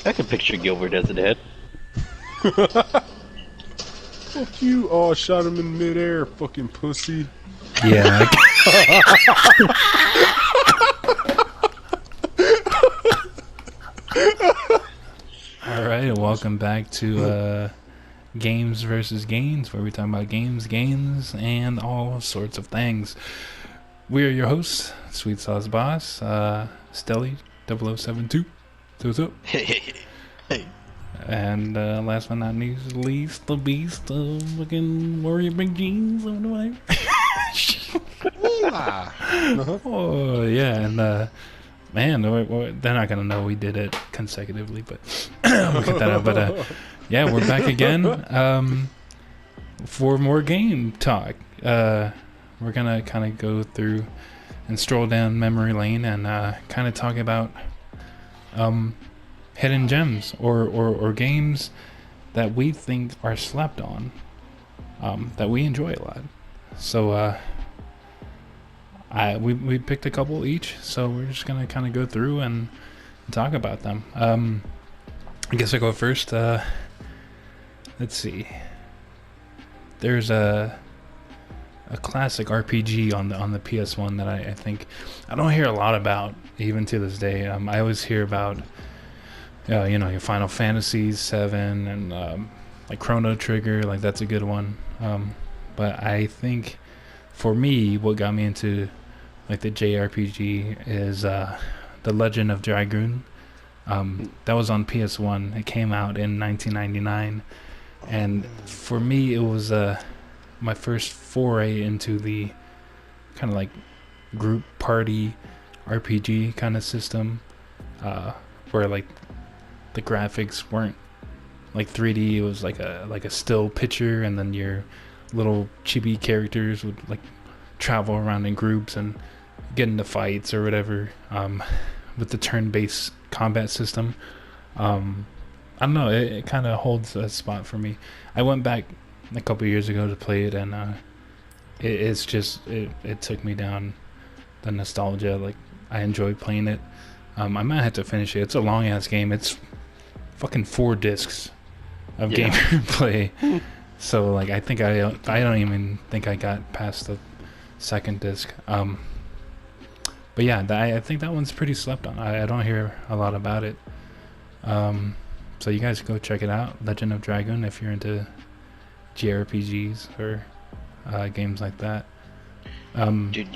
I can picture Gilbert as a dad. Fuck you! Oh, I shot him in midair, fucking pussy. Yeah. Alright, and welcome back to Games versus Gains, where we talk about games, gains, and all sorts of things. We are your hosts, Sweet Sauce Boss, Stelly 0072. What's up? Hey. And last but not least, the beast of fucking Warrior Big Jeans or whatever. Oh, yeah, and man, they're not gonna know we did it consecutively, but we'll get that out. But yeah, we're back again for more game talk. We're gonna kind of go through and stroll down memory lane and kind of talk about hidden gems or games that we think are slept on, that we enjoy a lot. So we picked a couple each, so we're just gonna kind of go through and talk about them. I guess I'll go first. Let's see. There's a classic RPG on the PS1 that I think I don't hear a lot about even to this day. I always hear about your Final Fantasies 7 and like Chrono Trigger, like that's a good one. But I think for me, what got me into like the JRPG is The Legend of Dragoon. That was on PS1. It came out in 1999, and for me, it was my first foray into the kind of like group party RPG kind of system, where like the graphics weren't like 3D. It was like a still picture, and then your little chibi characters would like travel around in groups and get into fights or whatever, with the turn-based combat system. I don't know, it kind of holds a spot for me. I went back a couple years ago to play it, and it took me down the nostalgia. Like, I enjoyed playing it. I might have to finish it. It's a long ass game. It's fucking 4 discs of gameplay. So like I don't even think I got past the second disc. But yeah, I think that one's pretty slept on. I don't hear a lot about it. So you guys go check it out, Legend of Dragoon, if you're into JRPGs or games like that. Dude,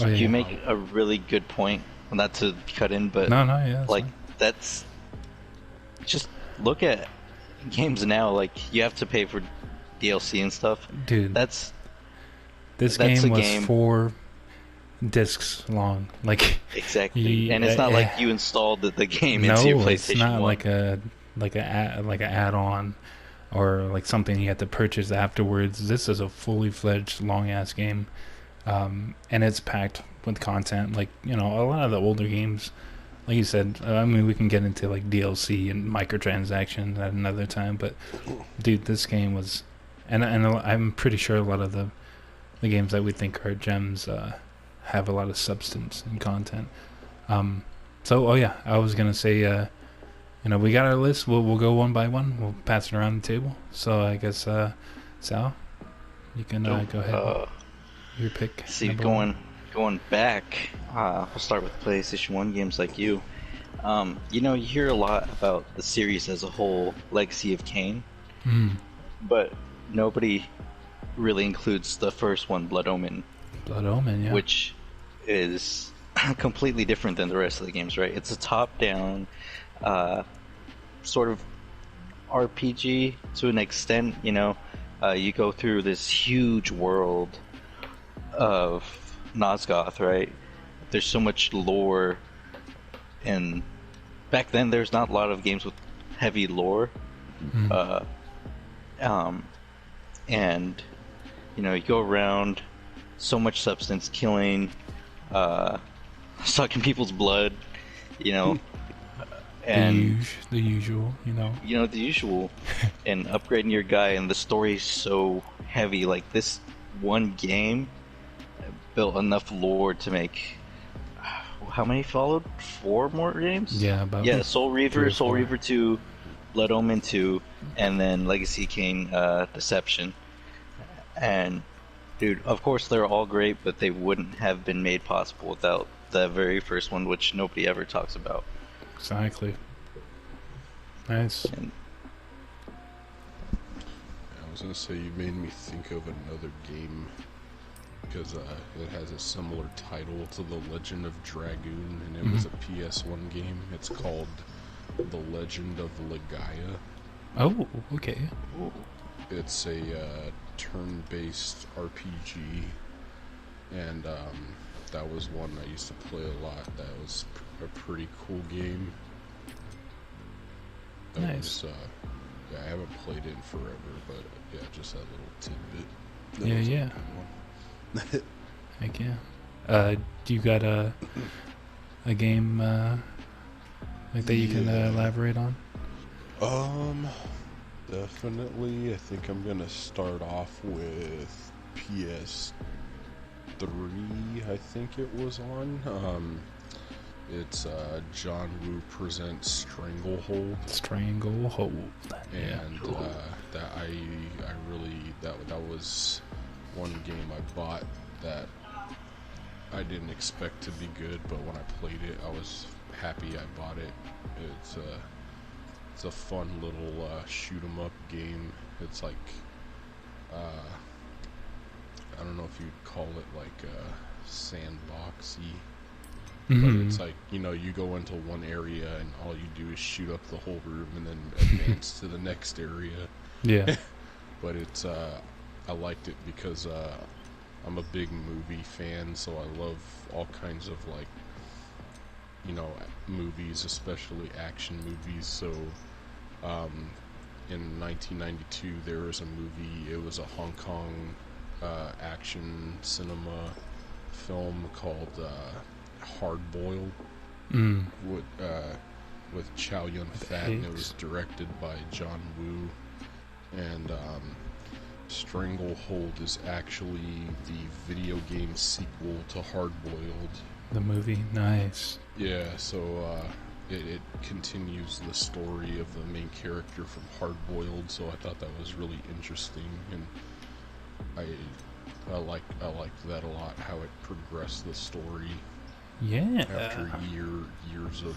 you make a really good point. Not to cut in, but yeah, like that's just look at games now. Like you have to pay for DLC and stuff. Dude, this game was 4 discs long. Like exactly, and it's not like you installed the game into your PlayStation. It's not 1. like a add-on or like something you had to purchase afterwards. This is a fully fledged long ass game, and it's packed with content. Like a lot of the older games, like you said, I mean we can get into like DLC and microtransactions at another time, but dude, this game was, and I'm pretty sure a lot of the games that we think are gems have a lot of substance and content. So I was gonna say, we got our list. We'll go one by one. We'll pass it around the table. So I guess Sal, you can go ahead. Your pick. See, going back, we'll start with PlayStation 1 games like you. You hear a lot about the series as a whole, Legacy of Kain, but nobody really includes the first one, Blood Omen. Blood Omen, yeah. Which is completely different than the rest of the games, right? It's a top-down sort of RPG to an extent. You go through this huge world of Nosgoth, right? There's so much lore, and back then there's not a lot of games with heavy lore. And you go around, so much substance, killing, sucking people's blood, and the usual, the usual, and upgrading your guy, and the story's so heavy. Like this one game built enough lore to make how many followed? 4 more games? Yeah, about Yeah, Soul 3 Reaver, or Soul 4. Reaver 2, Blood Omen 2, and then Legacy Kane Deception. And dude, of course they're all great, but they wouldn't have been made possible without the very first one, which nobody ever talks about. Exactly. Nice. And I was gonna say, you made me think of another game because it has a similar title to The Legend of Dragoon, and it was a PS1 game. It's called The Legend of LAKEY. Oh, okay. It's a turn-based RPG, and that was one I used to play a lot. That was a pretty cool game. That Nice. was, yeah, I haven't played it in forever, but yeah, just that little tidbit. That Yeah, was a yeah. good one. Heck yeah. Do you got a game like that you can Yeah. elaborate on? Definitely. I think I'm gonna start off with PS3. I think it was on. It's John Woo presents Stranglehold, Stranglehold. Yeah. and that I really that was one game I bought that I didn't expect to be good, but when I played it, I was happy I bought it. It's a fun little shoot 'em up game. It's like I don't know if you'd call it like sandboxy, but it's like, you know, you go into one area and all you do is shoot up the whole room and then advance to the next area. Yeah. But it's I liked it because I'm a big movie fan, so I love all kinds of, like, you know, movies, especially action movies. So in 1992 there was a movie, it was a Hong Kong action cinema film called Hard Boiled with Chow Yun-fat, and it was directed by John Woo. And Stranglehold is actually the video game sequel to Hard Boiled. The movie. Nice. Yeah, so it continues the story of the main character from Hard Boiled, so I thought that was really interesting, and I liked that a lot, how it progressed the story Yeah. after years of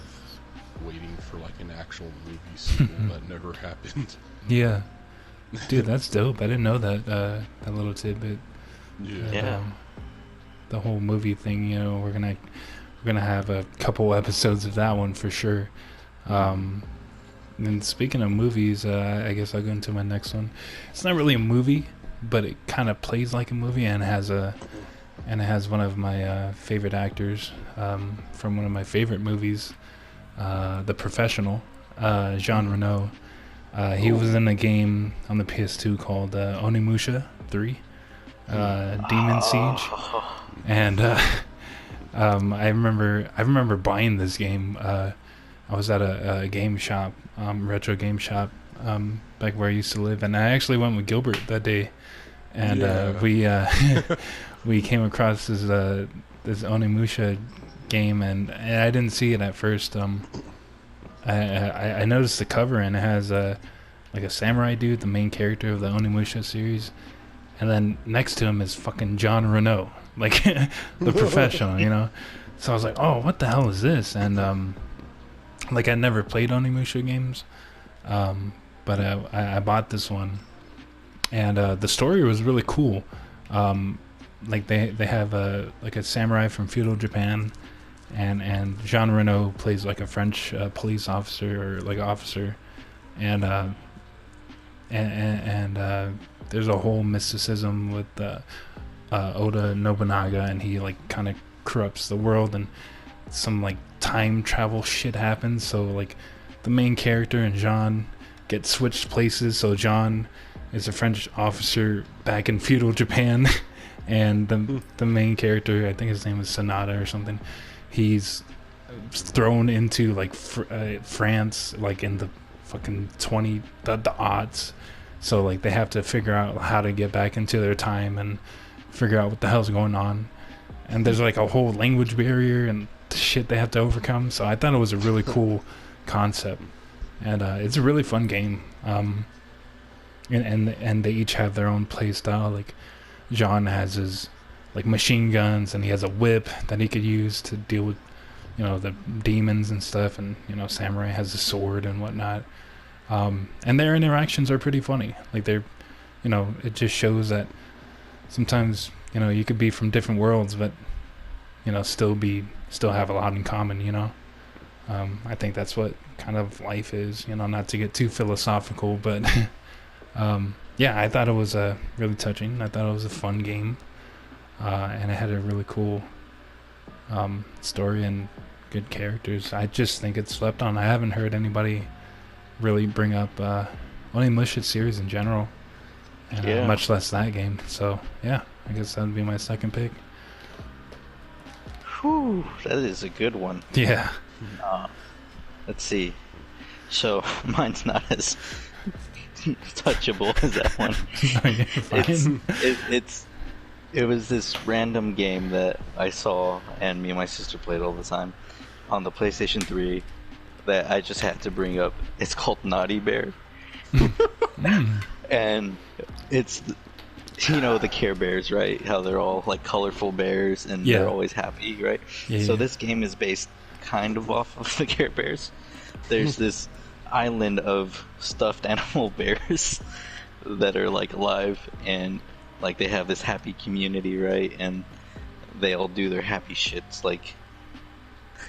waiting for like an actual movie sequel that never happened. Yeah. Dude, that's dope. I didn't know that that little tidbit. Yeah. Yeah. The whole movie thing, you know, we're gonna have a couple episodes of that one for sure. And speaking of movies, I guess I'll go into my next one. It's not really a movie, but it kind of plays like a movie, and it has one of my favorite actors from one of my favorite movies, The Professional, Jean Reno. He was in a game on the PS2 called Onimusha 3, Demon Siege, and I remember buying this game. I was at a game shop, retro game shop, back where I used to live, and I actually went with Gilbert that day, and we came across this Onimusha game, and I didn't see it at first. I noticed the cover, and it has like a samurai dude, the main character of the Onimusha series, and then next to him is fucking John Reno, like The Professional, you know. So I was like, oh, what the hell is this? And like, I never played Onimusha games, but I bought this one, and the story was really cool. Like they have a samurai from feudal Japan, and Jean Reno plays like a French police officer, or like officer, and there's a whole mysticism with Oda Nobunaga, and he like kind of corrupts the world, and some like time travel shit happens. So like the main character and Jean get switched places. So Jean is a French officer back in feudal Japan, and the main character, I think his name is Sonata or something, he's thrown into like France, like in the fucking the odds. So like they have to figure out how to get back into their time and figure out what the hell's going on. And there's like a whole language barrier, and the shit they have to overcome. So I thought it was a really cool concept, and it's a really fun game. And they each have their own play style. Like John has his like machine guns, and he has a whip that he could use to deal with, you know, the demons and stuff. And you know, Samurai has a sword and whatnot. And their interactions are pretty funny. Like they're, you know, it just shows that sometimes, you know, you could be from different worlds, but you know, still have a lot in common. You know, I think that's what kind of life is. You know, not to get too philosophical, but yeah, I thought it was really touching. I thought it was a fun game, and it had a really cool story and good characters. I just think it's slept on. I haven't heard anybody really bring up only Mushit series in general, and much less that game. So yeah, I guess that would be my second pick. Whew, that is a good one. Yeah. Let's see. So mine's not as touchable as that one. It was this random game that I saw, and me and my sister played all the time on the PlayStation 3 that I just had to bring up. It's called Naughty Bear. And it's, you know, the Care Bears, right? How they're all like colorful bears and they're always happy, right? So this game is based kind of off of the Care Bears. There's this island of stuffed animal bears that are like alive, and like they have this happy community, right? And they all do their happy shits, like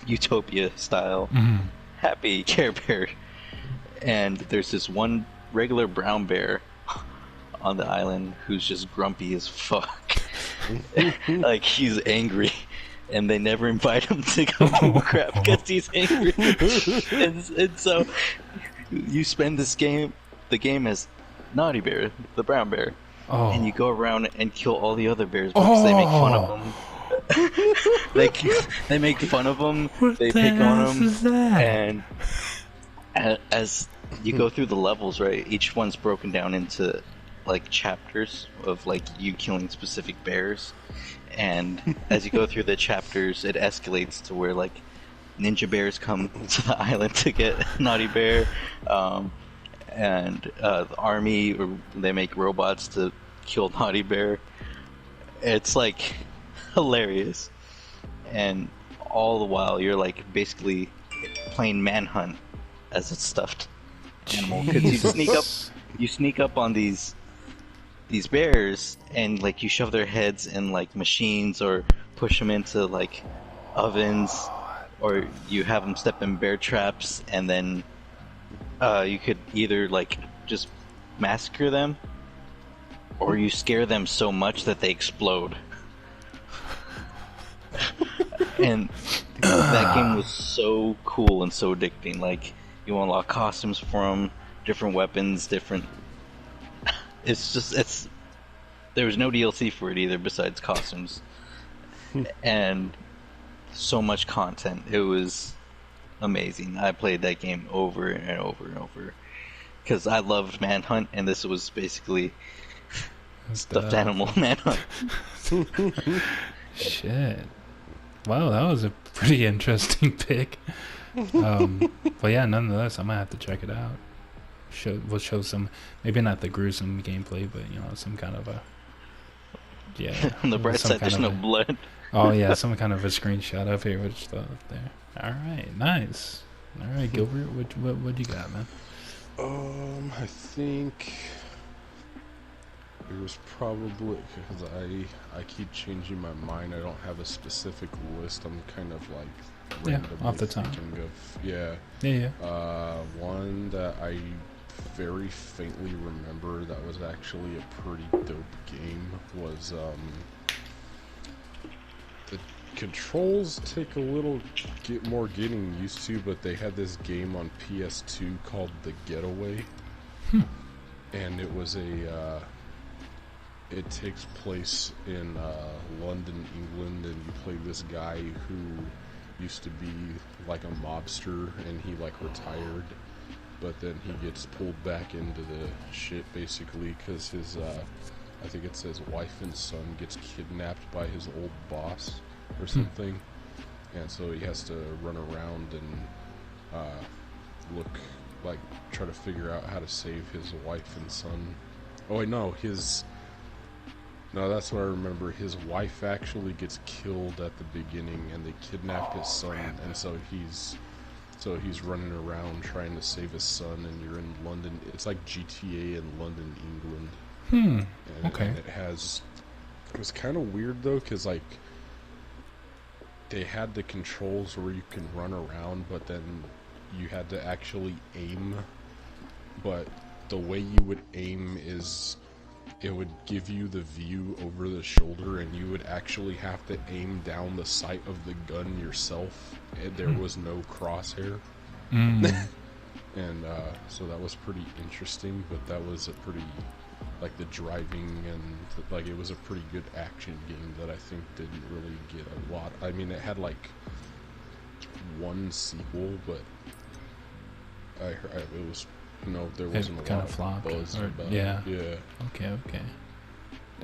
Utopia style happy Care Bear. And there's this one regular brown bear on the island who's just grumpy as fuck. Like he's angry, and they never invite him to go crap because he's angry. and so you spend the game as Naughty Bear, the brown bear, and you go around and kill all the other bears because they make fun of them. they make fun of them. They pick on them, and as you go through the levels, right, each one's broken down into like chapters of like you killing specific bears, and as you go through the chapters, it escalates to where like ninja bears come to the island to get Naughty Bear, and the army, or they make robots to kill Naughty Bear. It's like hilarious, and all the while you're like basically playing manhunt as a stuffed animal, because you sneak up on these bears, and like you shove their heads in like machines or push them into like ovens, or you have them step in bear traps, and then you could either like just massacre them, or you scare them so much that they explode. And that game was so cool and so addicting. Like you unlock costumes from different weapons, different. There was no DLC for it either besides costumes, and so much content. It was amazing. I played that game over and over and over because I loved Manhunt, and this was basically stuffed animal Manhunt. Shit. Wow, that was a pretty interesting pick. But yeah, nonetheless, I might have to check it out. We'll show some, maybe not the gruesome gameplay, but you know, some kind of a On the bright side, there's no blood. Oh yeah, some kind of a screenshot of here, which stuff there. All right, nice. All right, Gilbert, what you got, man? I think it was probably because I keep changing my mind. I don't have a specific list. I'm kind of like randomly off the top. thinking of one that I very faintly remember that was actually a pretty dope game was the controls take a little more getting used to, but they had this game on PS2 called The Getaway, and it was it takes place in London, England, and you play this guy who used to be like a mobster, and he like retired, but then he gets pulled back into the shit basically because his I think it says wife and son gets kidnapped by his old boss or something, and so he has to run around and look like try to figure out how to save his wife and son. Oh wait, no, that's what I remember. His wife actually gets killed at the beginning, and they kidnap his son, and so he's running around trying to save his son. And you're in London. It's like GTA in London, England. Okay. And it was kind of weird though, because like they had the controls where you can run around, but then you had to actually aim. But the way you would aim is it would give you the view over the shoulder, and you would actually have to aim down the sight of the gun yourself. There was no crosshair. And so that was pretty interesting, but that was a pretty, like, the driving and like it was a pretty good action game that I think didn't really get a lot. I mean, it had like one sequel, but it was, there wasn't a lot of buzz about yeah. it. Yeah. Okay.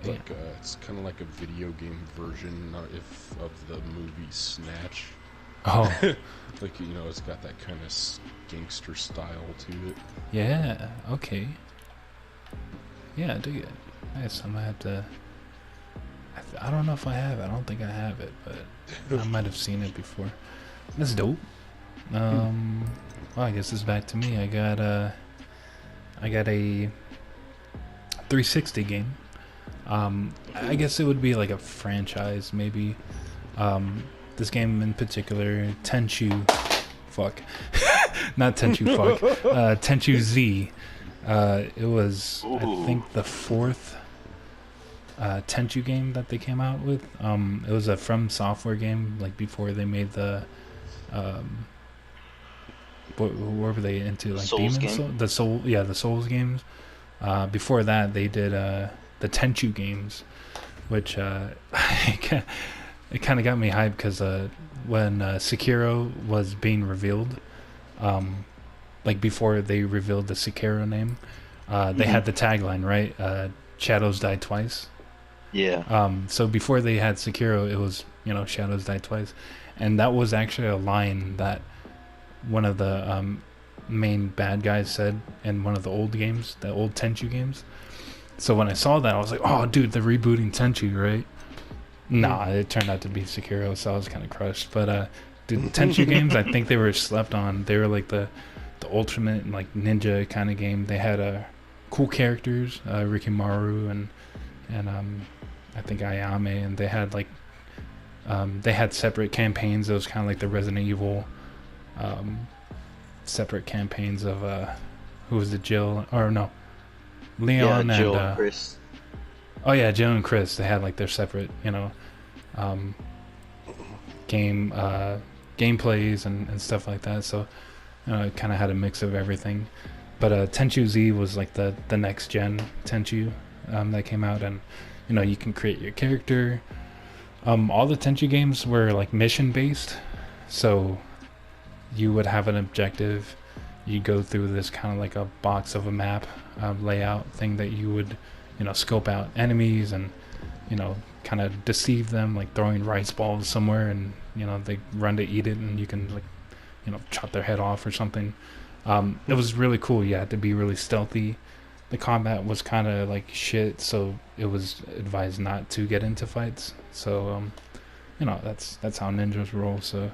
Like it's kind of like a video game version of the movie Snatch. Oh. Like, it's got that kind of gangster style to it. Yeah. Okay. Yeah, I dig it. Nice. I'm gonna have to. I don't know if I have it. I don't think I have it, but I might have seen it before. That's dope. Well, I guess it's back to me. I got a 360 game. I guess it would be like a franchise, maybe. This game in particular, Tenchu, fuck, not Tenchu, fuck, Tenchu Z. It was, I think, the fourth Tenchu game that they came out with. It was a From Software game, like before they made the, what were they into, like Souls Demon's Soul? The Souls games. Before that, they did the Tenchu games, which it kind of got me hyped because when Sekiro was being revealed, like before they revealed the Sekiro name, they had the tagline, right? Shadows die twice. Yeah. So before they had Sekiro, it was, Shadows die twice, and that was actually a line that one of the main bad guys said in one of the old games, the old Tenchu games. So when I saw that, I was like, oh, dude, they're rebooting Tenchu, right? Nah, it turned out to be Sekiro, so I was kind of crushed. But the Tenchu games, I think they were slept on. They were like the ultimate, like, ninja kind of game. They had cool characters, Rikimaru and I think Ayame, and they had like they had separate campaigns. It was kind of like the Resident Evil separate campaigns of who was it, Jill, or no, Leon, Jill and Chris. Oh yeah, Jill and Chris. They had like their separate, gameplays and stuff like that. So it kind of had a mix of everything. But Tenchu Z was like the next gen Tenchu that came out, and you can create your character. All the Tenchu games were like mission based, so you would have an objective. You go through this kind of like a box of a map layout thing that you would scope out enemies and kind of deceive them, like throwing rice balls somewhere, and they run to eat it, and you can like chop their head off or something. It was really cool. You had to be really stealthy. The combat was kind of like shit, so it was advised not to get into fights. So that's how ninjas roll. So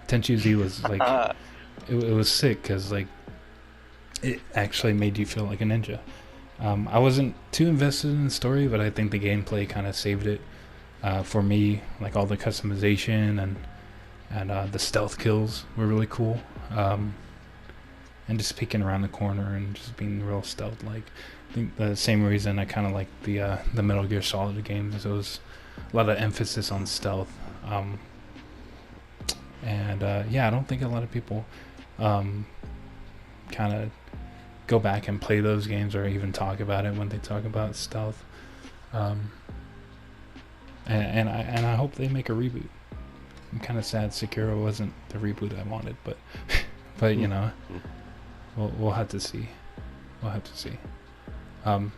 Tenchu Z was like it was sick because like it actually made you feel like a ninja. I wasn't too invested in the story, but I think the gameplay kind of saved it for me. Like all the customization and the stealth kills were really cool. And just peeking around the corner and just being real stealth. Like I think the same reason I kind of like the Metal Gear Solid games. It was a lot of emphasis on stealth. I don't think a lot of people kind of go back and play those games or even talk about it when they talk about stealth. And I hope they make a reboot. I'm kind of sad Sekiro wasn't the reboot I wanted, but we'll have to see. We'll have to see. I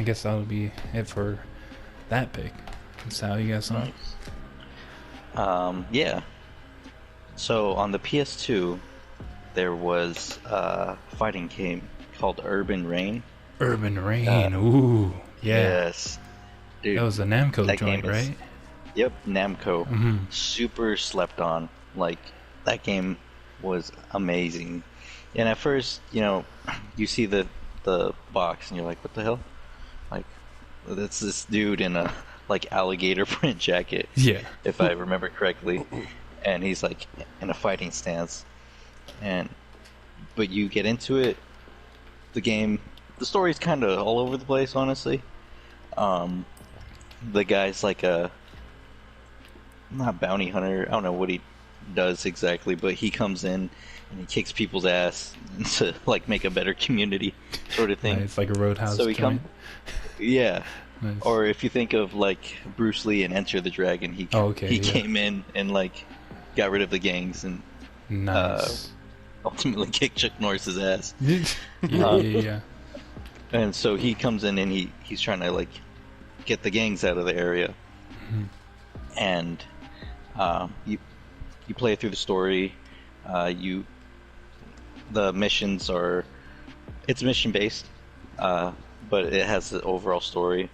guess that'll be it for that pick. Sal, you got something? Yeah. So on the PS2, there was a fighting game called Urban Reign. Urban Uh, Rain. Ooh, yeah. yes, That dude, was a Namco that game joint, is right? yep, Namco. Mm-hmm. Super slept on. Like that game was amazing. And at first, you see the box and you're like, what the hell? Like that's this dude in a like alligator print jacket, Yeah. if I remember correctly, and he's like in a fighting stance. And but you get into it, the game, the story's kind of all over the place, honestly. Um, the guy's like a not bounty hunter. I don't know what he does exactly, but he comes in and he kicks people's ass to like make a better community, sort of thing. Nice, like a Roadhouse So he joint. yeah. Nice. Or if you think of like Bruce Lee and Enter the Dragon, Oh, okay, he yeah. came in and like got rid of the gangs and Nice. ultimately kicked Chuck Yeah, Norris's ass. yeah. And so he comes in and he's trying to like get the gangs out of the area. Mhm. And you play through the story. The missions are it's mission based, but it has the overall story,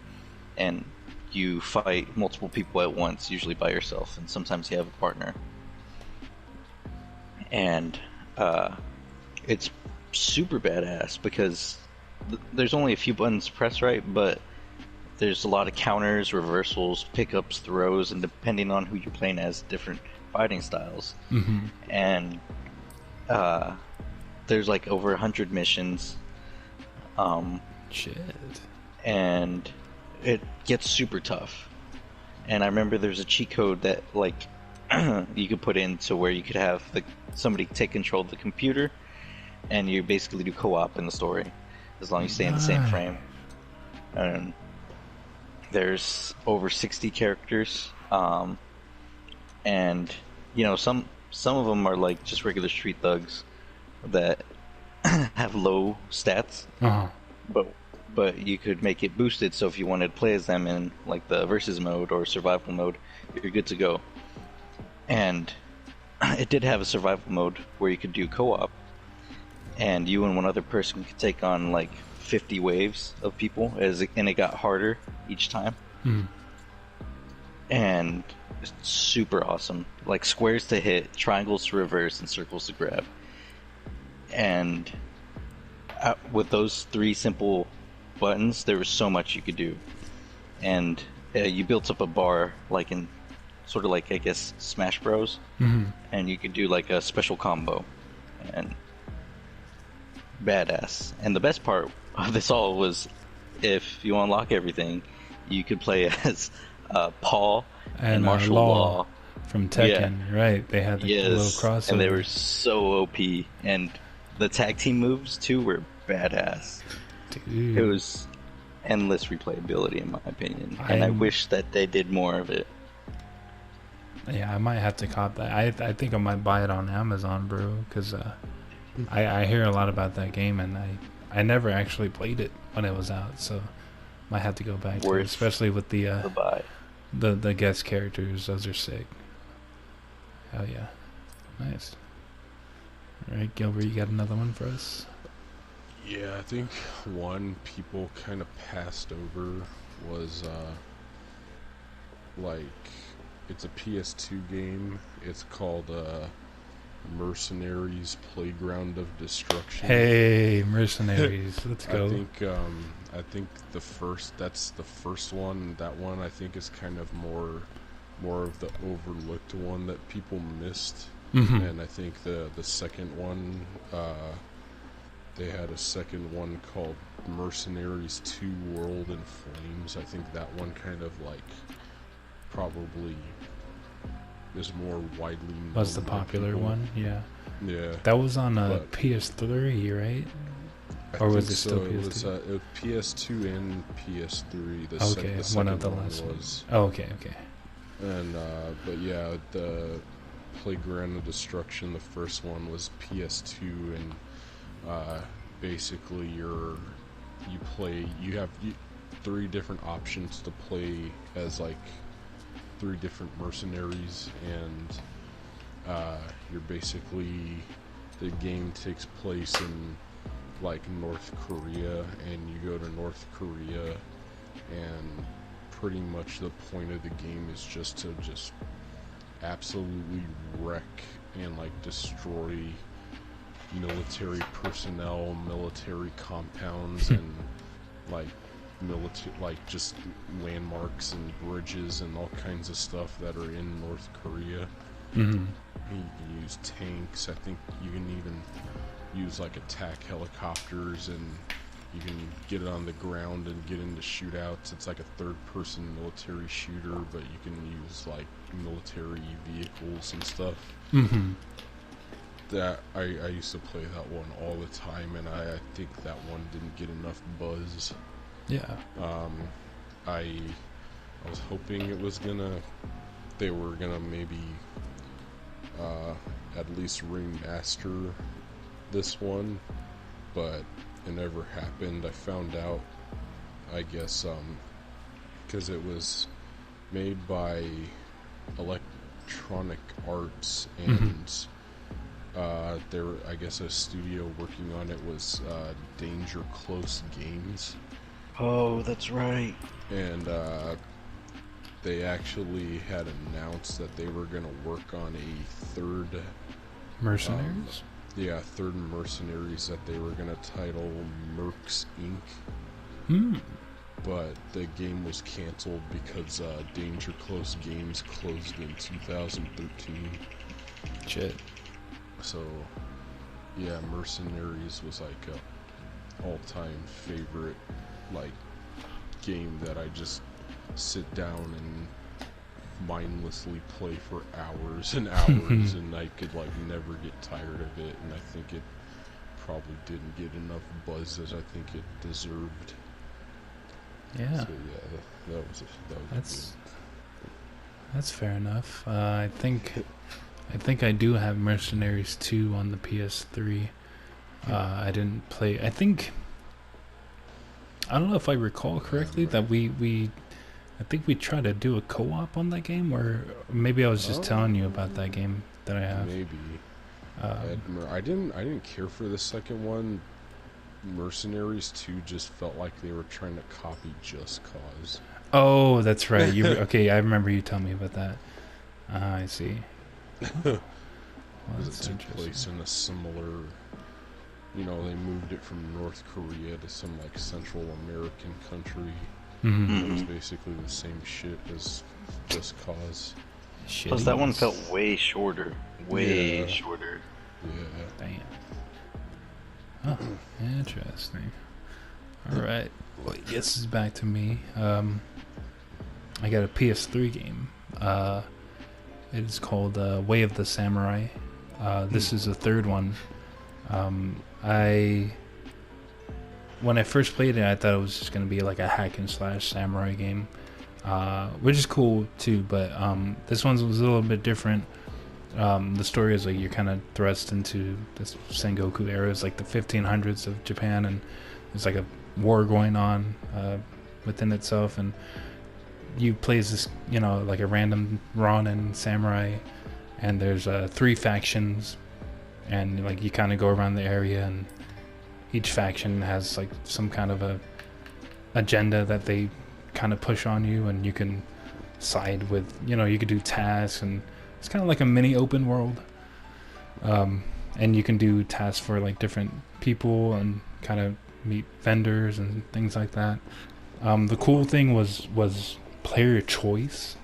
and you fight multiple people at once, usually by yourself, and sometimes you have a partner. And it's super badass because there's only a few buttons to press right, but there's a lot of counters, reversals, pickups, throws, and depending on who you're playing as, different fighting styles. Mm-hmm. And there's like over 100 missions, Shit. and it gets super tough. And I remember there's a cheat code that like you could put in to where you could have somebody take control of the computer, and you basically do co-op in the story as long as you stay in the same frame. And there's over 60 characters, and some of them are like just regular street thugs that have low stats, Uh-huh. but you could make it boosted, so if you wanted to play as them in like the versus mode or survival mode, you're good to go. And it did have a survival mode where you could do co-op, and you and one other person could take on like 50 waves of people, and it got harder each time. Mm. And it's super awesome. Like squares to hit, triangles to reverse, and circles to grab. And with those three simple buttons, there was so much you could do. And you built up a bar like in sort of like, I guess, Smash Bros. Mm-hmm. And you could do like a special combo. And badass. And the best part of this all was, if you unlock everything, you could play as Paul and Martial Law from Tekken, right? They had the little crossover, and they were so OP. And the tag team moves too were badass. Dude. It was endless replayability, in my opinion, and I wish that they did more of it. Yeah, I might have to cop that. I think I might buy it on Amazon, bro, because I hear a lot about that game, and I never actually played it when it was out, so might have to go back to it, especially with the guest characters. Those are sick. Hell yeah. Nice. Alright, Gilbert, you got another one for us? Yeah, I think one people kind of passed over was like, it's a PS2 game. It's called Mercenaries Playground of Destruction. Hey, Mercenaries, let's go. I think that's the first one. That one I think is kind of more of the overlooked one that people missed. Mm-hmm. And I think the second one, they had a second one called Mercenaries 2 World in Flames. I think that one kind of like probably is more widely known. Was the popular people. one? Yeah. Yeah. That was on a PS3, right? Or was it still PS2? It was PS2 and PS3. The Okay, the one of the second last was. ones. Oh, okay. And but yeah, the Playground of Destruction, the first one was PS2, and basically you have three different options to play as like three different mercenaries, and you're basically, the game takes place in like North Korea, and you go to North Korea, and pretty much the point of the game is just to absolutely wreck and like destroy military personnel, military compounds, and like just landmarks and bridges and all kinds of stuff that are in North Korea. Mm-hmm. You can use tanks. I think you can even use like attack helicopters, and you can get it on the ground and get into shootouts. It's like a third-person military shooter, but you can use like military vehicles and stuff. Mm-hmm. That I used to play that one all the time, and I think that one didn't get enough buzz. Yeah. I was hoping they were gonna maybe at least remaster this one, but it never happened. I found out, I guess, because it was made by Electronic Arts, and there, I guess, a studio working on it was Danger Close Games. Oh, that's right. And they actually had announced that they were going to work on a third Mercenaries? third Mercenaries that they were going to title Mercs Inc. Hmm. But the game was canceled because Danger Close Games closed in 2013. Shit. So, yeah, Mercenaries was like a all-time favorite, like, game that I just sit down and mindlessly play for hours and hours, and I could like never get tired of it, and I think it probably didn't get enough buzz as I think it deserved. Yeah. So yeah, that was that's fair enough. I think I do have Mercenaries 2 on the PS3. I didn't play. I don't know if I recall correctly that I think we tried to do a co-op on that game, or maybe I was just telling you about that game that I have. Maybe. I didn't care for the second one. Mercenaries 2 just felt like they were trying to copy Just Cause. Oh, that's right. Okay, I remember you telling me about that. I see. Well, It took place in a similar, they moved it from North Korea to some like Central American country. It was basically the same shit as Just Cause. Plus, that one felt way shorter. Way shorter. Yeah. Damn. Oh, interesting. Alright. Well, I guess it's back to me. I got a PS3 game. It is called Way of the Samurai. This is the third one. When I first played it, I thought it was just going to be like a hack and slash samurai game, which is cool too, but this one was a little bit different. The story is like you're kind of thrust into this Sengoku era. It's like the 1500s of Japan, and there's like a war going on within itself, and you play as this, like a random Ronin samurai, and there's 3 factions, and like you kind of go around the area, and each faction has like some kind of a agenda that they kind of push on you, and you can side with, you could do tasks, and it's kind of like a mini open world. And you can do tasks for like different people and kind of meet vendors and things like that. The cool thing was player choice.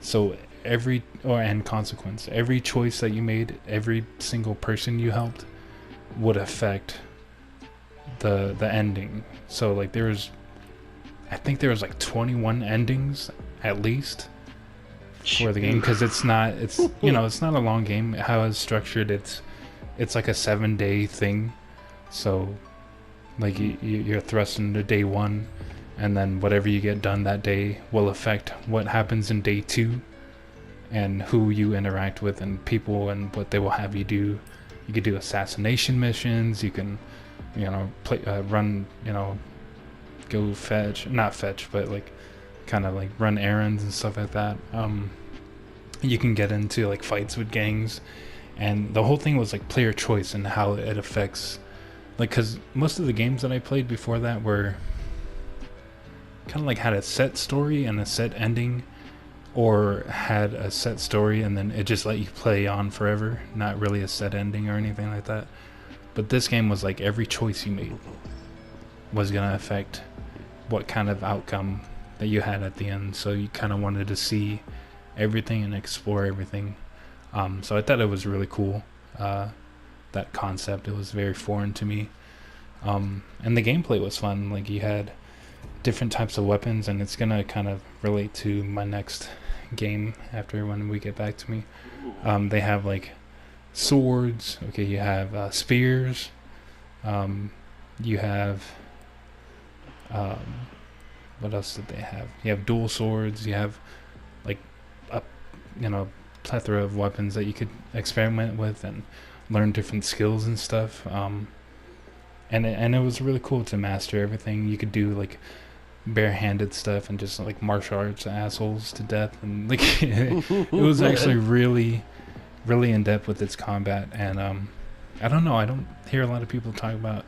So and consequence. Every choice that you made, every single person you helped would affect the ending. So like I think there was like 21 endings at least for the game, because it's not a long game. How it's structured, it's like a 7-day thing. So like you're thrust into day 1, and then whatever you get done that day will affect what happens in day 2, and who you interact with and people and what they will have you do. You could do assassination missions. You can play, run, go not fetch, but like kind of like run errands and stuff like that. You can get into like fights with gangs, and the whole thing was like player choice and how it affects, like, because most of the games that I played before that were kind of like had a set story and a set ending, or had a set story and then it just let you play on forever, not really a set ending or anything like that. But this game was like every choice you made was gonna affect what kind of outcome that you had at the end, so you kind of wanted to see everything and explore everything. So I thought it was really cool, that concept. It was very foreign to me, and the gameplay was fun. Like, you had different types of weapons, and it's gonna kind of relate to my next game after when we get back to me. They have like swords. Okay, you have spears. You have what else did they have? You have dual swords. You have like a plethora of weapons that you could experiment with and learn different skills and stuff. And it was really cool to master everything. You could do like barehanded stuff and just like martial arts assholes to death, and like it was actually really, really in depth with its combat. And I don't know. I don't hear a lot of people talk about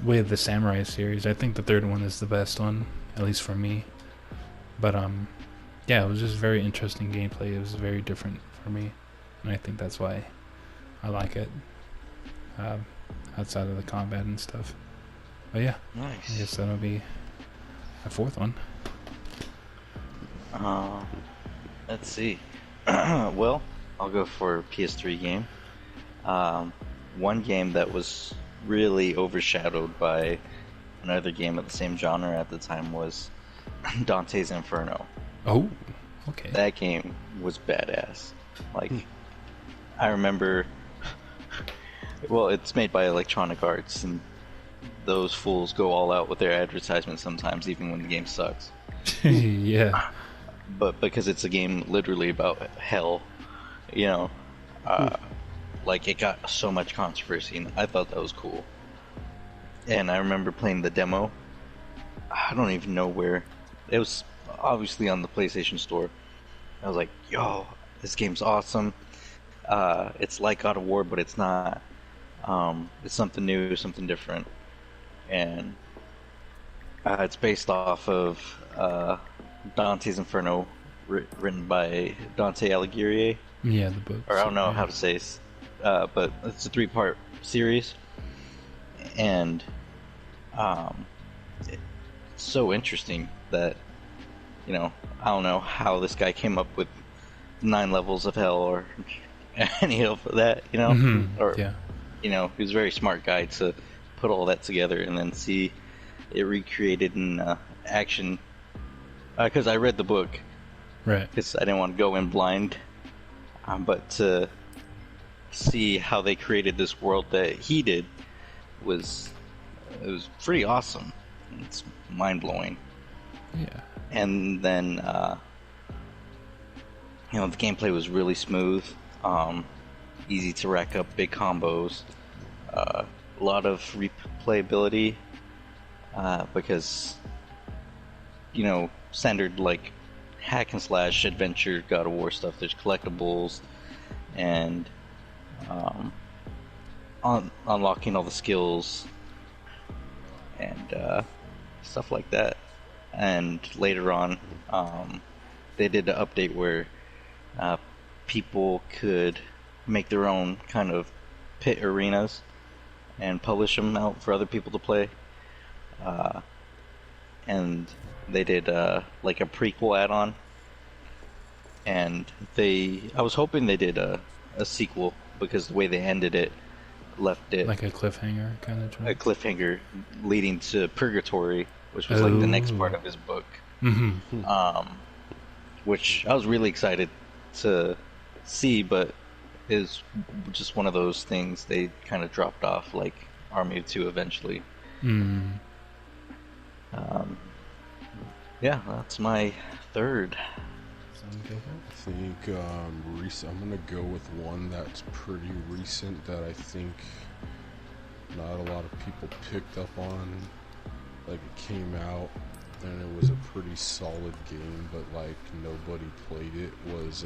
Way of the Samurai series. I think the third one is the best one, at least for me. But yeah, it was just very interesting gameplay. It was very different for me, and I think that's why I like it, outside of the combat and stuff. But yeah, Nice. I guess that'll be a fourth one. Let's see. Well, I'll go for a PS3 game. One game that was really overshadowed by another game of the same genre at the time was Dante's Inferno. Oh, okay. That game was badass. Like, I remember, well, it's made by Electronic Arts, and those fools go all out with their advertisements sometimes, even when the game sucks. Yeah. But because it's a game literally about hell, like, it got so much controversy, and I thought that was cool. And I remember playing the demo. I don't even know where. It was obviously on the PlayStation Store. I was like, yo, this game's awesome. It's like God of War, but it's not. It's something new, something different. And it's based off of Dante's Inferno, written by Dante Alighieri. Yeah, the book. Or I don't know how to say it, but it's a 3-part series. And it's so interesting that, I don't know how this guy came up with 9 levels of hell or any of that, Mm-hmm. or, yeah. he was a very smart guy to put all that together and then see it recreated in action. Because I read the book, Right. because I didn't want to go in blind, but to see how they created this world that he did was pretty awesome. It's mind-blowing. Yeah. And then the gameplay was really smooth, easy to rack up big combos, a lot of replayability, because standard like hack and slash adventure God of War stuff, there's collectibles and unlocking all the skills and stuff like that. And later on, they did an update where people could make their own kind of pit arenas and publish them out for other people to play. And they did like a prequel add-on, and I was hoping they did a sequel, because the way they ended it left it Like a cliffhanger kind of joint. a cliffhanger leading to Purgatory, which was like the next part of his book. Mm-hmm. Which I was really excited to see, but is just one of those things they kind of dropped off, like Army of Two eventually. Mm. Yeah, that's my third. I think I'm gonna go with one that's pretty recent that I think not a lot of people picked up on. Like, it came out and it was a pretty solid game, but like nobody played it. Was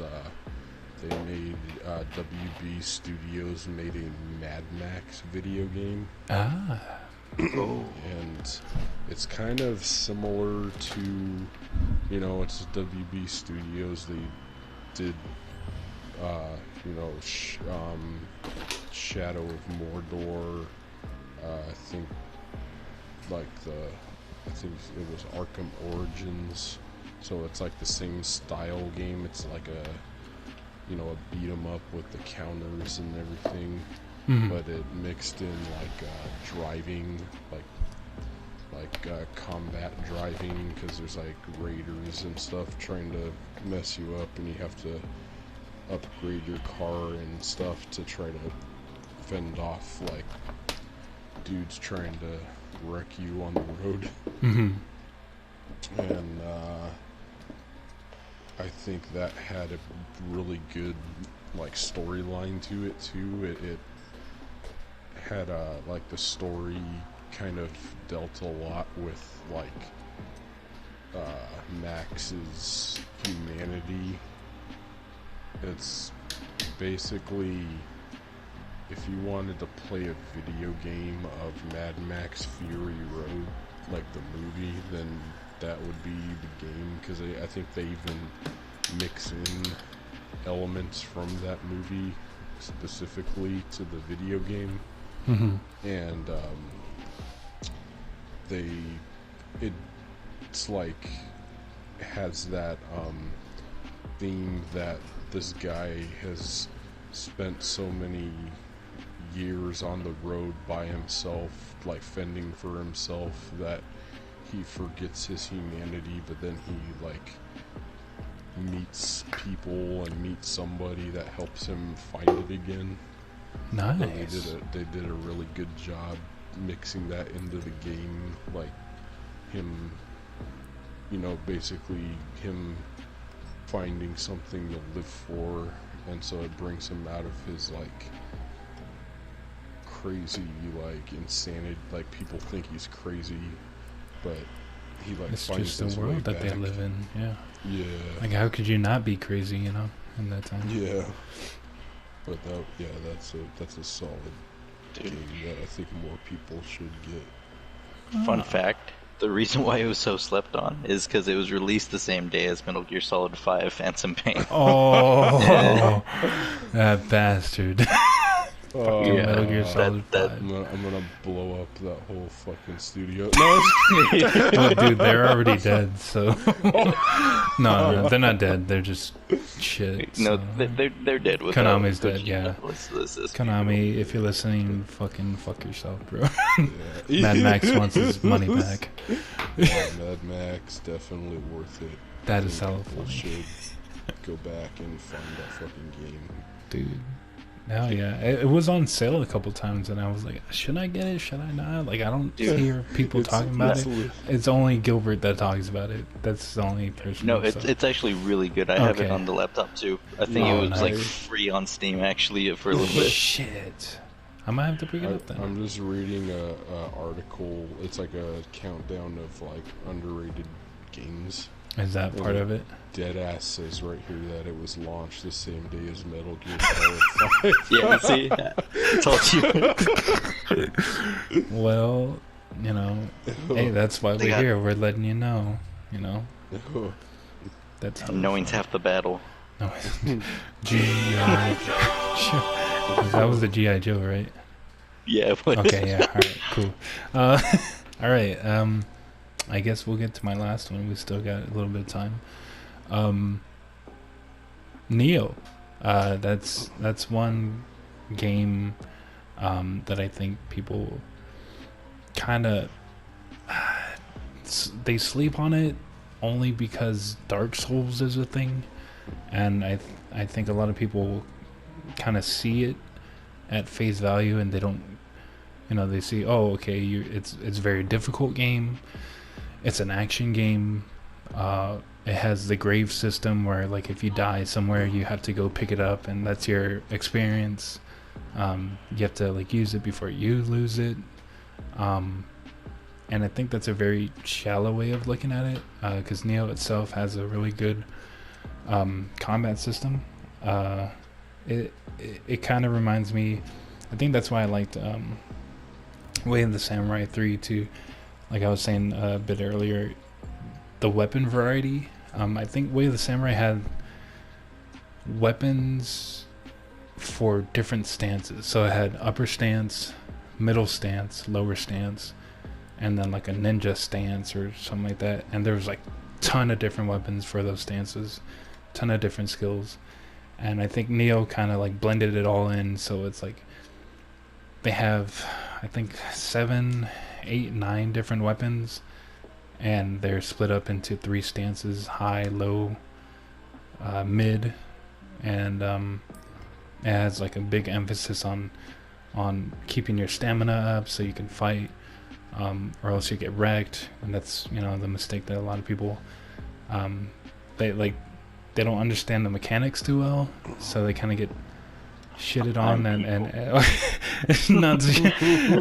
They made WB Studios made a Mad Max video game. Ah. And it's kind of similar to, you know, it's WB Studios. They did, you know, Shadow of Mordor. I think it was Arkham Origins. So it's like the same style game. It's like a, you know, a beat 'em up with the counters and everything. But it mixed in like driving, like combat driving, because there's like raiders and stuff trying to mess you up, and you have to upgrade your car and stuff to try to fend off like dudes trying to wreck you on the road. And I think that had a really good like storyline to it too. It had like the story kind of dealt a lot with like Max's humanity. It's basically, if you wanted to play a video game of Mad Max Fury Road, like the movie, then that would be the game, because I think they even mix in elements from that movie specifically to the video game. And it's like has that theme that this guy has spent so many years on the road by himself, like fending for himself, that he forgets his humanity, but then he like meets people and meets somebody that helps him find it again. Nice. So they did a really good job mixing that into the game, like him, you know, basically him finding something to live for, and so it brings him out of his like crazy, like insanity, like people think he's crazy, but he like It's finds just the his way world that they back. live in. Yeah. Like, how could you not be crazy, you know, in that time? Yeah. But that's a solid game that I think more people should get. Fun fact, the reason why it was so slept on is because it was released the same day as Metal Gear Solid 5 Phantom Pain. Oh, that bastard. Yeah, Metal Gear Solid 5. I'm gonna blow up that whole fucking studio. No, Oh, dude, they're already dead, so... no, they're not dead. They're just shit. No, So. they're dead with Konami's dead, yeah. This Konami, if you're listening, fucking fuck yourself, bro. yeah. Mad Max wants his money back. Yeah, Mad Max, definitely worth it. That is People hella funny. should go back and find that fucking game. Dude. Hell yeah. It was on sale a couple times, and I was like, should I get it? Should I not? Like, I don't hear people talking about it. It's only Gilbert that talks about it. That's the only person. No, it's actually really good. I have it on the laptop too. I think it was like free on Steam actually for a little bit. Shit. I might have to pick it up then. I'm just reading a article. It's like a countdown of like underrated games. Is that part of it? Deadass says right here that it was launched the same day as Metal Gear Solid 5. Yeah, see, I told you. Well, you know, hey, that's why we're here. We're letting you know, you know. That's how knowing's half the battle. No, G.I. Joe. That was the G.I. Joe, right? Yeah. Okay, yeah. All right, cool. All right. I guess we'll get to my last one. We still got a little bit of time. Neo. That's one game that I think people kind of they sleep on it only because Dark Souls is a thing, and I think a lot of people kind of see it at face value, and they don't, you know, they see, oh, okay, it's a very difficult game. It's an action game. It has the grave system where, like, if you die somewhere, you have to go pick it up, and that's your experience. You have to, like, use it before you lose it. And I think that's a very shallow way of looking at it, because Neo itself has a really good combat system. Uh, it kind of reminds me. I think that's why I liked Way of the Samurai 3 too. Like I was saying a bit earlier, the weapon variety. I think Way of the Samurai had weapons for different stances. So it had upper stance, middle stance, lower stance, and then like a ninja stance or something like that. And there was like ton of different weapons for those stances, ton of different skills. And I think Neo kind of like blended it all in, so it's like they have, I think, 7, 8, 9 different weapons, and they're split up into 3 stances: high, low, mid, and it has like a big emphasis on keeping your stamina up so you can fight, or else you get wrecked. And that's, you know, the mistake that a lot of people they don't understand the mechanics too well, so they kind of get shitted on. And not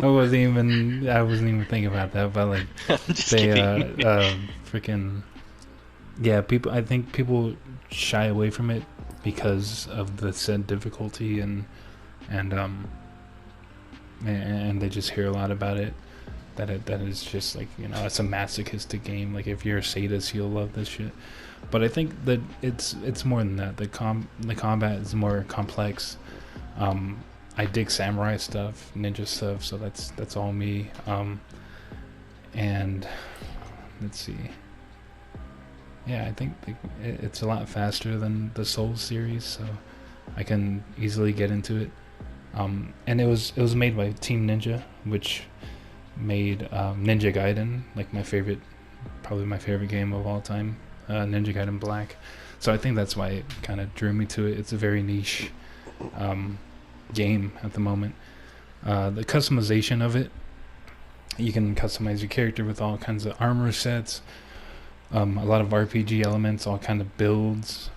I wasn't even thinking about that, but like they freaking yeah, people, I think people shy away from it because of the said difficulty, and they just hear a lot about it, that is just like, you know, it's a masochistic game. Like if you're a sadist, you'll love this shit. But I think that it's more than that. The combat is more complex. I dig samurai stuff, ninja stuff, so that's all me. And let's see. Yeah, I think it's a lot faster than the Souls series, so I can easily get into it. And it was made by Team Ninja, which made Ninja Gaiden, like probably my favorite game of all time, Ninja Gaiden Black. So I think that's why it kind of drew me to it. It's a very niche game at the moment. The customization of it, you can customize your character with all kinds of armor sets, a lot of RPG elements, all kind of builds,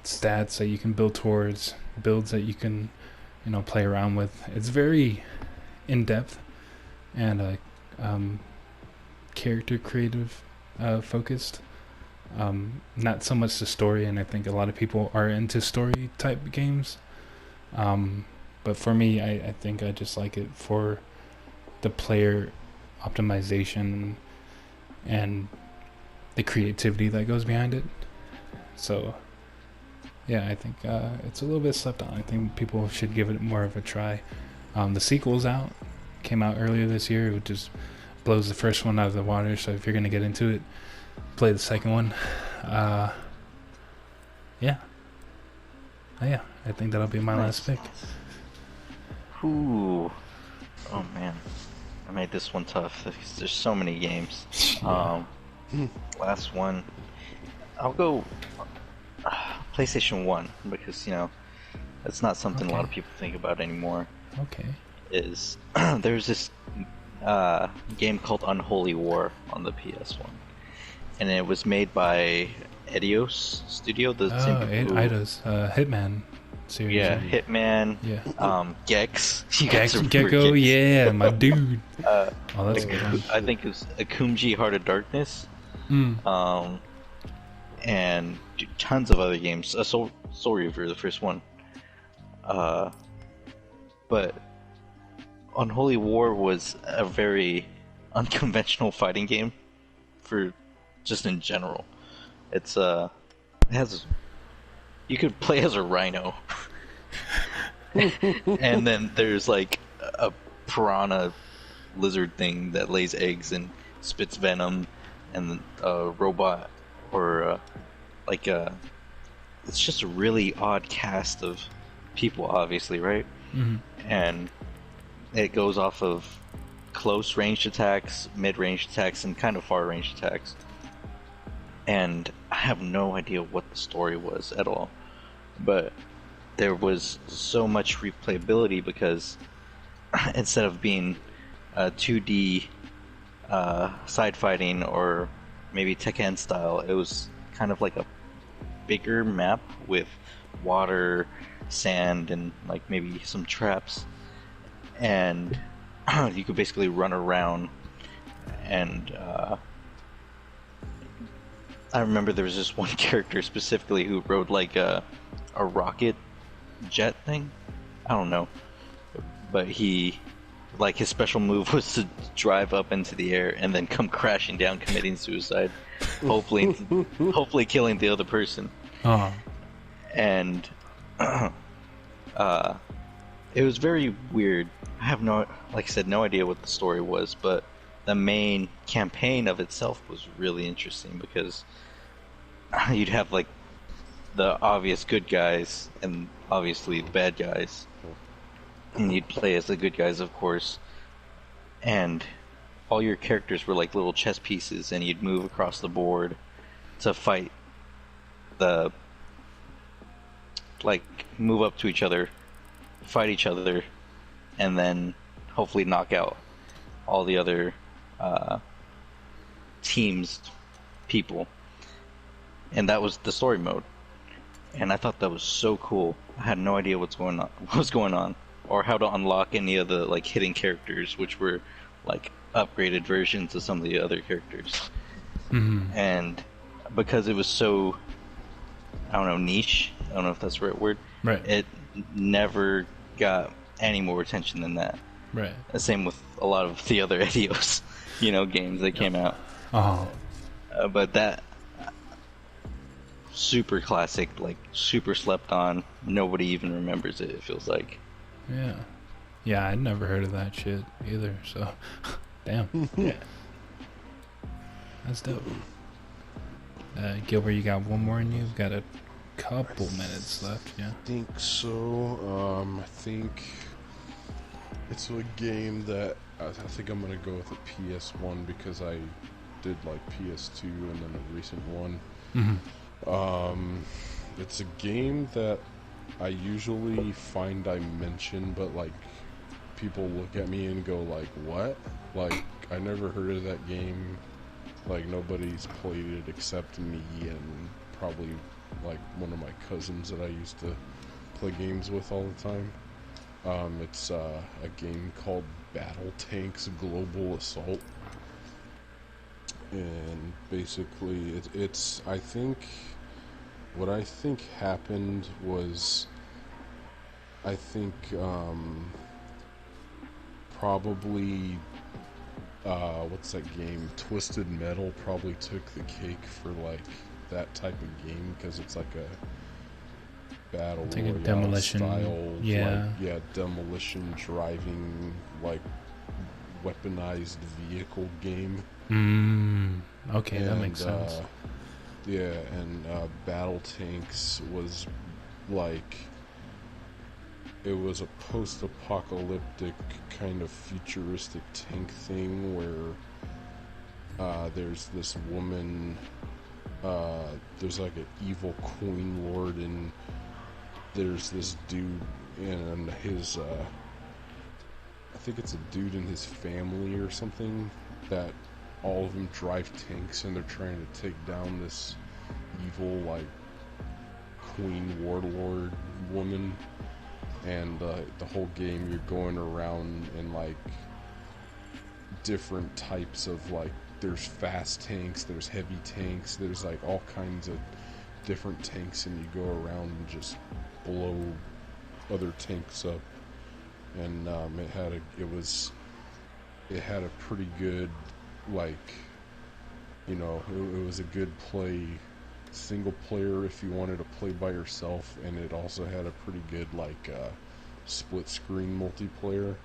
stats that you can build towards, builds that you can, you know, play around with. It's very in-depth and character creative focused. Not so much the story, and I think a lot of people are into story type games. But for me, I think I just like it for the player optimization and the creativity that goes behind it. So yeah, I think it's a little bit slept on. I think people should give it more of a try. The sequel's came out earlier this year, which just blows the first one out of the water. So if you're gonna get into it, play the second one. Yeah, I think that'll be my last pick. Ooh, oh man, I made this one tough because there's so many games. Last one, I'll go PlayStation 1, because, you know, that's not something a lot of people think about anymore. Okay. There's this game called Unholy War on the PS1, and it was made by Eidos Studio, the same people Eidos, Hitman series. Yeah, Hitman. Yeah. Gex. Gecko, yeah, my dude. That's good. I think it was Akumji Heart of Darkness. And tons of other games. Soul Reaver, the first one. But Unholy War was a very unconventional fighting game for just in general. It's you could play as a rhino. And then there's like a piranha lizard thing that lays eggs and spits venom, and a robot, or it's just a really odd cast of people, obviously, right? Mm-hmm. And it goes off of close range attacks, mid range attacks, and kind of far range attacks. And I have no idea what the story was at all, but there was so much replayability because instead of being 2D side fighting or maybe Tekken style, it was kind of like a bigger map with water, sand, and like maybe some traps, and you could basically run around. And I remember there was this one character specifically who rode like a a rocket jet thing. I don't know, but he, like, his special move was to drive up into the air and then come crashing down, committing suicide, hopefully killing the other person. Oh. And it was very weird. I have like I said, no idea what the story was, but the main campaign of itself was really interesting because you'd have like the obvious good guys and obviously the bad guys, and you'd play as the good guys, of course, and all your characters were like little chess pieces, and you'd move across the board to fight move up to each other, fight each other, and then hopefully knock out all the other teams people. And that was the story mode. And I thought that was so cool. I had no idea what was going on, or how to unlock any of the like hidden characters, which were like upgraded versions of some of the other characters. Mm-hmm. And because it was so, I don't know, niche, I don't know if that's the right word, Right. it never got any more attention than that. Right. The same with a lot of the other Edios, games that came out. Oh. But that super classic, like super slept on. Nobody even remembers it. It feels like. Yeah. Yeah, I'd never heard of that shit either. So, damn. Yeah. That's dope. Gilbert, you got one more in you? We've got a couple minutes left. Yeah. I think so. I think it's a game that I think I'm gonna go with a PS1 because I did like PS2 and then a recent one. Mm-hmm. It's a game that I usually find I mention, but like people look at me and go like, "What?" Like I never heard of that game. Like nobody's played it except me and probably like one of my cousins that I used to play games with all the time. It's a game called Battle Tanks Global Assault, and basically it's I think what I think happened was I think probably what's that game? Twisted Metal probably took the cake for like that type of game because it's like a battle It's like a royale demolition, style, yeah. demolition driving like weaponized vehicle game. Okay, that makes sense. And Battle Tanks was like it was a post-apocalyptic kind of futuristic tank thing where there's this woman, there's like an evil queen lord, and there's this dude and his I think it's a dude and his family or something that all of them drive tanks and they're trying to take down this evil like queen warlord woman. And the whole game you're going around in like different types of like there's fast tanks, there's heavy tanks, there's like all kinds of different tanks, and you go around and just blow other tanks up. And it had a pretty good like it was a good play single player if you wanted to play by yourself, and it also had a pretty good like split screen multiplayer,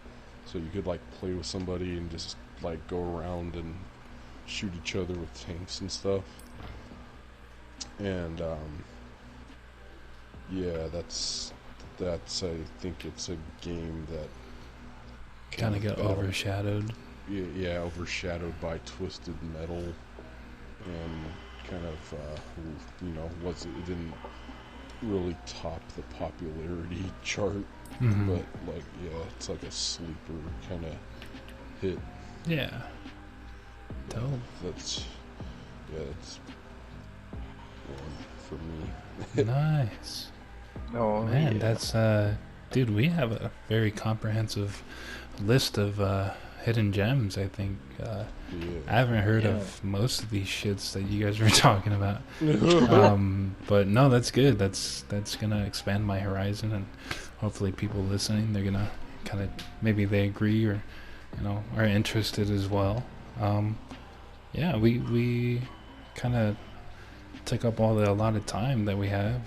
so you could like play with somebody and just like go around and shoot each other with tanks and stuff. And that's I think it's a game that Kind of got overshadowed. Yeah, overshadowed by Twisted Metal, and kind of it didn't really top the popularity chart, but like it's like a sleeper kind of hit. Yeah. Dope. That's one for me. Nice. Oh Man, yeah. that's dude, we have a very comprehensive list of hidden gems, I think. Yeah. I haven't heard of most of these shits that you guys were talking about. But no, that's good. That's gonna expand my horizon, and hopefully people listening, they're gonna kind of, maybe they agree, or are interested as well. Yeah, we kind of took up all the allotted time that we have.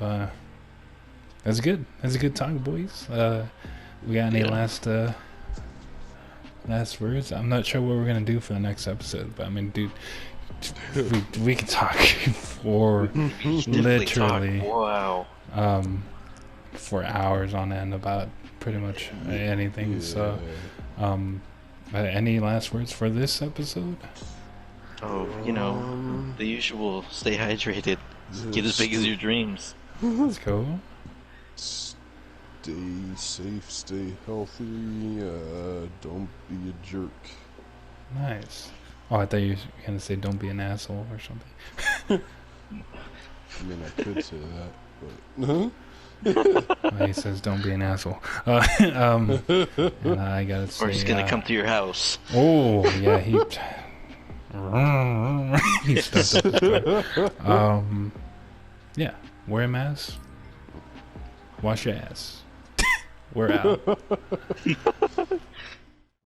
That's good. That's a good talk, boys. We got any last words? I'm not sure what we're gonna do for the next episode, but I mean, dude, we can talk for literally for hours on end about pretty much anything. So, any last words for this episode? Oh, the usual. Stay hydrated. Get as big as your dreams. Let's go. Stay safe, stay healthy, don't be a jerk. Nice. Oh, I thought you were going to say don't be an asshole or something. I mean, I could say that, but... Well, he says don't be an asshole. And I got to say... Or he's going to come to your house. Oh, yeah, he stuck up his car. Yeah, wear a mask. Wash your ass. We're out.